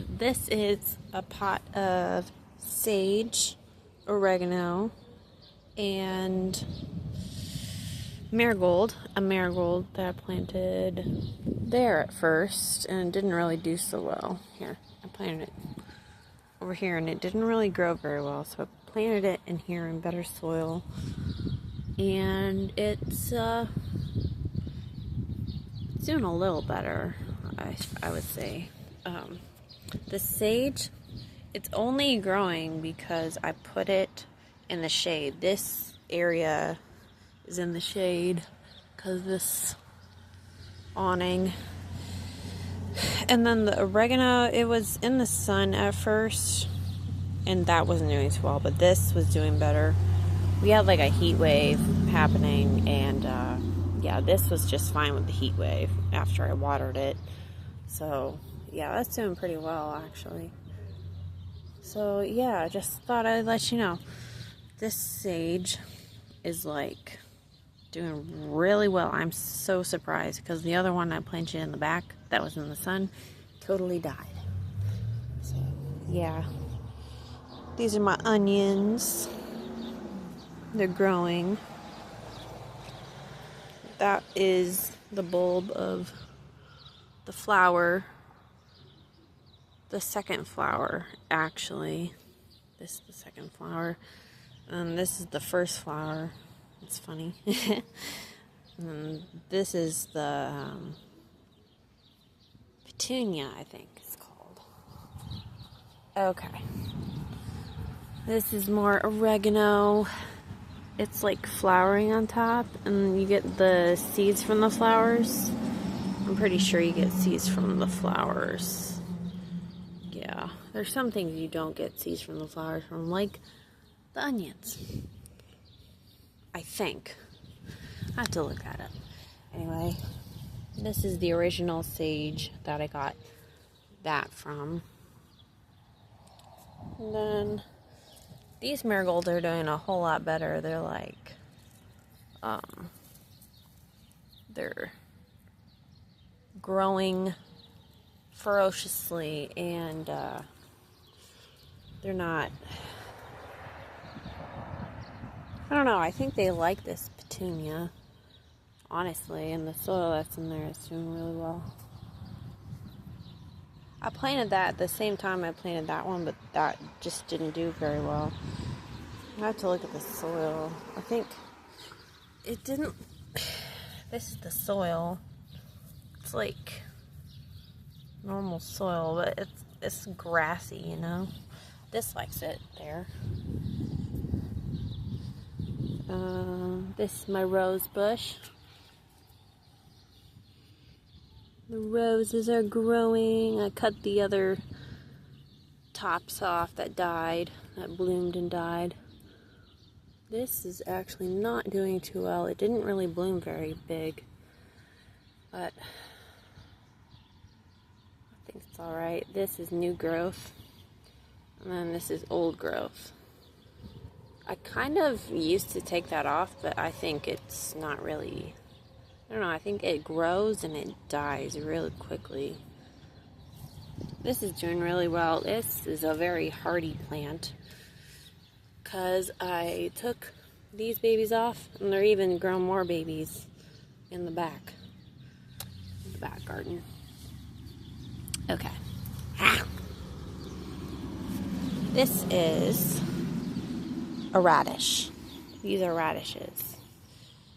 This is a pot of sage, oregano, and marigold. A marigold that I planted there at first and it didn't really do so well. Here, I planted it over here and it didn't really grow very well, so I planted it in here in better soil. And it's doing a little better, I would say. The sage, it's only growing because I put it in the shade. This area is in the shade because this awning. And then the oregano, it was in the sun at first and that wasn't doing so well, but this was doing better. We had like a heat wave happening and yeah, this was just fine with the heat wave after I watered it. So yeah, that's doing pretty well actually. So yeah, I just thought I'd let you know. This sage is like doing really well. I'm so surprised because the other one I planted in the back that was in the sun totally died. So yeah, these are my onions. They're growing. That is the bulb of the flower. The second flower, actually. This is the second flower. And this is the first flower. It's funny. And this is the petunia, I think it's called. Okay. This is more oregano. It's like flowering on top, and you get the seeds from the flowers. I'm pretty sure you get seeds from the flowers. Yeah, there's some things you don't get seeds from the flowers from, like the onions. I think. I have to look that up. Anyway, this is the original sage that I got that from. And then these marigolds are doing a whole lot better. They're like, they're growing ferociously and they're not, I don't know, I think they like this petunia, honestly, and the soil that's in there is doing really well. I planted that at the same time I planted that one, but that just didn't do very well. I have to look at the soil. I think it didn't, this is the soil. It's like normal soil, but it's grassy, you know. This likes it there. This is my rose bush. The roses are growing. I cut the other tops off that died, that bloomed and died. This is actually not doing too well. It didn't really bloom very big, but I think it's alright. This is new growth, and then this is old growth. I kind of used to take that off, but I think it's not really, I don't know, I think it grows and it dies really quickly. This is doing really well. This is a very hardy plant because I took these babies off and they're even grown more babies in the back garden. Okay. This is a radish. These are radishes.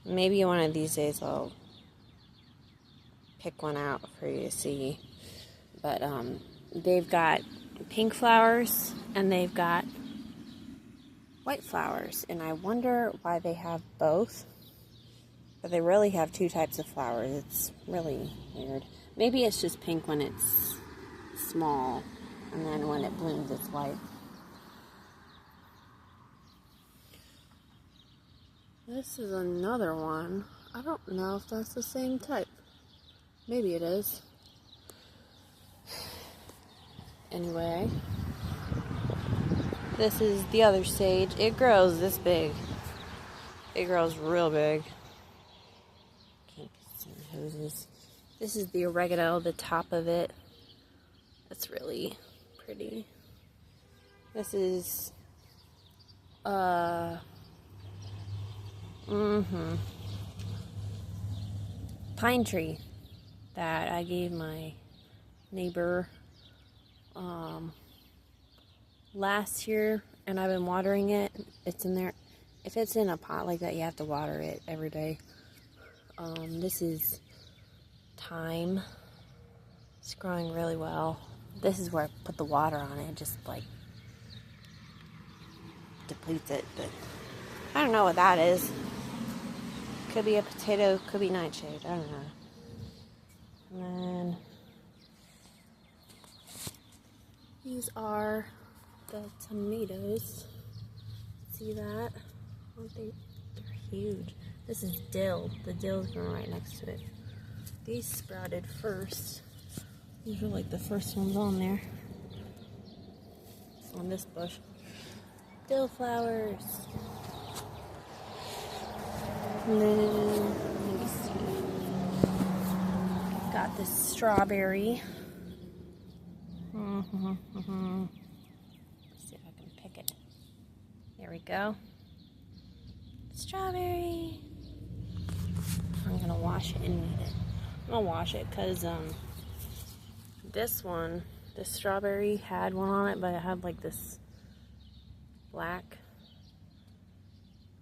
Maybe one of these days I'll pick one out for you to see. But they've got pink flowers and they've got white flowers. And I wonder why they have both. But they really have two types of flowers. It's really weird. Maybe it's just pink when it's small. And then when it blooms it's white. This is another one. I don't know if that's the same type. Maybe it is. Anyway, this is the other sage. It grows this big. It grows real big. Can't see the hoses. This is the oregano, the top of it. That's really pretty. This is pine tree that I gave my neighbor last year, and I've been watering it. It's in there. If it's in a pot like that, you have to water it every day. This is thyme. It's growing really well. This is where I put the water on it. It just like depletes it, but I don't know what that is. Could be a potato, could be nightshade. I don't know. And then these are the tomatoes. See that? Aren't they? They're huge. This is dill. The dill's growing right next to it. These sprouted first. These were like the first ones on there. On this bush. Dill flowers. And then, let me see. Got this strawberry. Let's see if I can pick it. There we go. Strawberry. I'm gonna wash it and eat it. I'm gonna wash it because this one, this strawberry had one on it, but it had like this black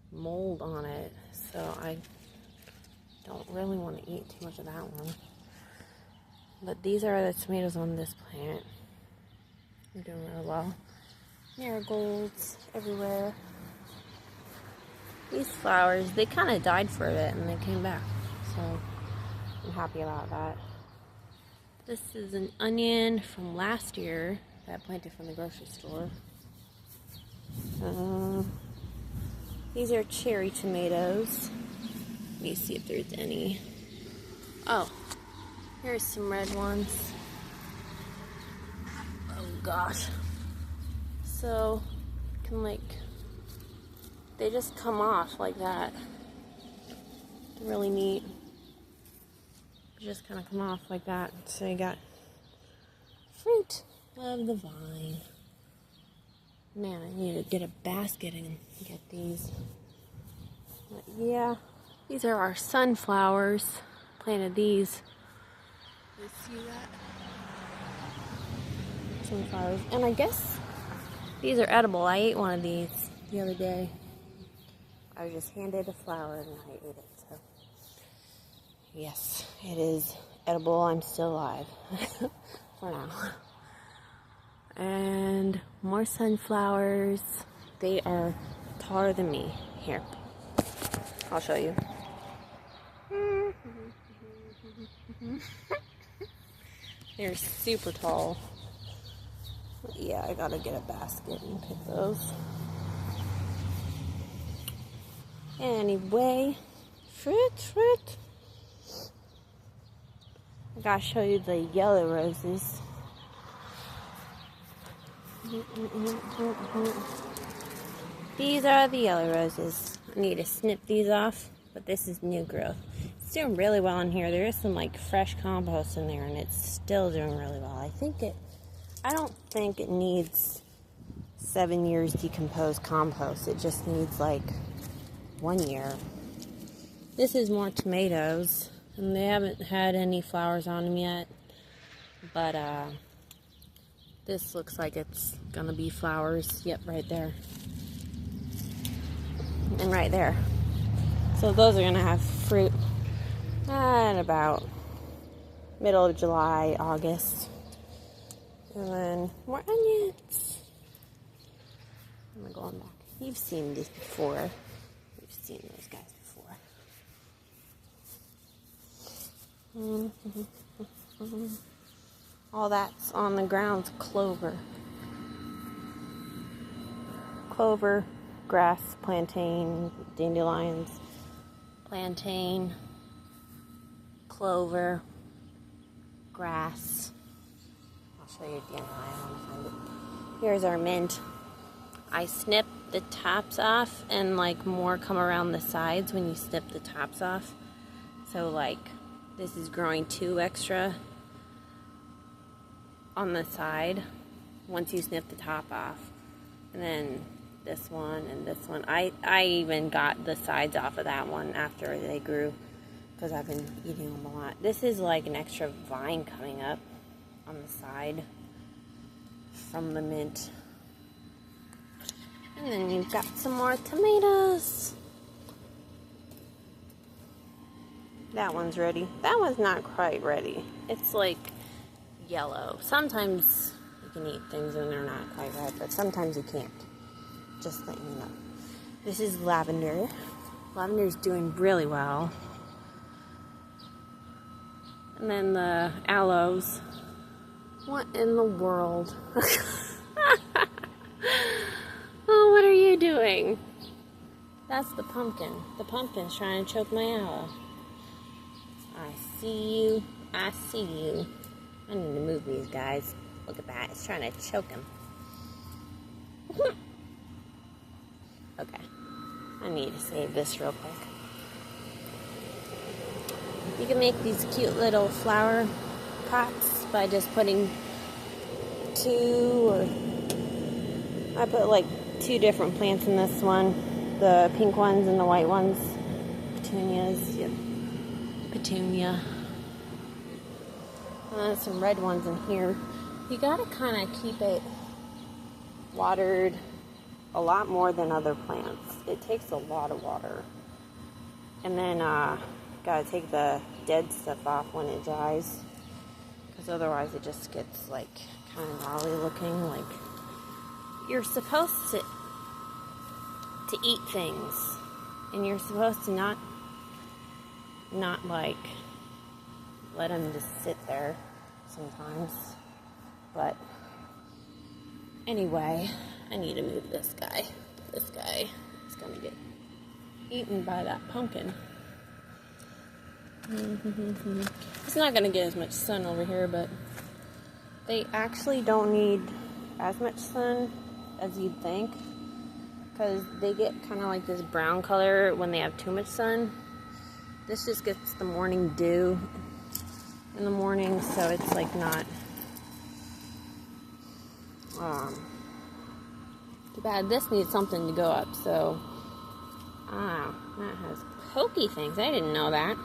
mold on it, so I don't really want to eat too much of that one. But these are the tomatoes on this plant. They're doing really well. Marigolds everywhere. These flowers, they kind of died for a bit and they came back, so I'm happy about that. This is an onion from last year that I planted from the grocery store. These are cherry tomatoes. Let me see if there's any. Oh, here's some red ones. Oh gosh. So, you can like, they just come off like that. They're really neat. They just kind of come off like that. So you got fruit of the vine. Man, I need to get a basket and get these. But yeah, these are our sunflowers. Planted these. You see that? Sunflowers. And I guess these are edible. I ate one of these the other day. I was just handed a flower and I ate it. So yes, it is edible. I'm still alive for now. And more sunflowers. They are taller than me. Here, I'll show you. They're super tall. But yeah, I gotta get a basket and pick those. Anyway, fruit. I gotta show you the yellow roses. These are the yellow roses. I need to snip these off, but this is new growth. It's doing really well in here. There is some like fresh compost in there and it's still doing really well. I don't think it needs 7 years decomposed compost. It just needs like 1 year. This is more tomatoes and they haven't had any flowers on them yet, but this looks like it's gonna be flowers. Yep, right there. And right there. So those are gonna have fruit at about middle of July, August. And then more onions. I'm going back. You've seen this before. You've seen those guys before. All that's on the ground's clover. Clover, grass, plantain, dandelions, plantain, clover, grass. I'll show you again. I want to find it. Here's our mint. I snip the tops off and like more come around the sides when you snip the tops off. So like this is growing too extra. on the side once you snip the top off. And then this one and this one. I even got the sides off of that one after they grew because I've been eating them a lot. This is like an extra vine coming up on the side from the mint. And then you've got some more tomatoes. That one's ready. That one's not quite ready. It's like yellow. Sometimes you can eat things when they're not quite right, but sometimes you can't. Just letting you know. This is lavender. Lavender's doing really well. And then the aloes. What in the world? Oh, what are you doing? That's the pumpkin. The pumpkin's trying to choke my aloe. I see you. I see you. I need to move these guys. Look at that. It's trying to choke him. Okay. I need to save this real quick. You can make these cute little flower pots by just putting I put like 2 different plants in this one. The pink ones and the white ones. Petunias. Yep. Petunia. Some red ones in here. You gotta kind of keep it watered a lot more than other plants. It takes a lot of water. And then gotta take the dead stuff off when it dries, because otherwise it just gets like kind of gnarly looking. Like you're supposed to eat things, and you're supposed to not like let them just sit there sometimes. But anyway, I need to move this guy. This guy is gonna get eaten by that pumpkin. It's not gonna get as much sun over here, but they actually don't need as much sun as you'd think, because they get kind of like this brown color when they have too much sun. This just gets the morning dew in the morning, so it's like not too bad. This needs something to go up, so that has pokey things. I didn't know that.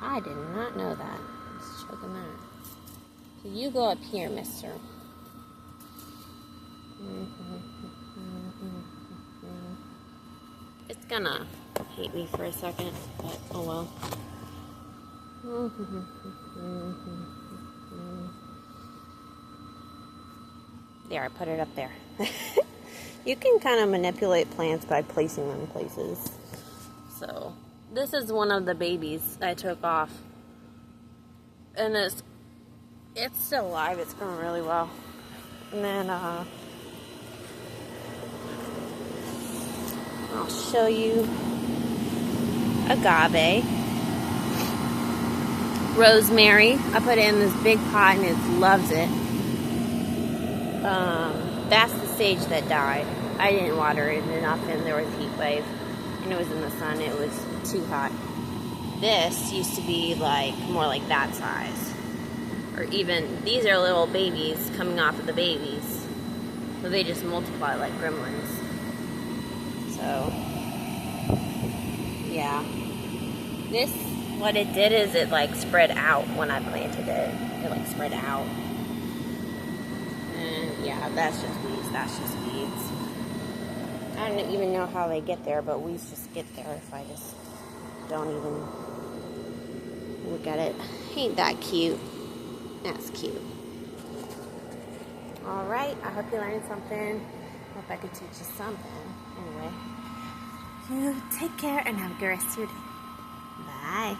I did not know that. Let's check on that. So you go up here, mister. It's gonna hate me for a second, but oh well. There, I put it up there. You can kind of manipulate plants by placing them in places. So this is one of the babies I took off, and it's still alive. It's growing really well. And then I'll show you agave, rosemary. I put it in this big pot and it loves it. That's the sage that died. I didn't water it enough, and there was a heat wave, and it was in the sun. It was too hot. This used to be like more like that size, or even these are little babies coming off of the babies, so they just multiply like gremlins. So yeah, this, what it did is it like spread out when I planted it. It like spread out. And yeah, that's just weeds. That's just weeds. I don't even know how they get there, but weeds just get there if I just don't even look at it. Ain't that cute? That's cute. Alright, I hope you learned something. Hope I could teach you something. Anyway, you take care and have a good rest of your day. Bye.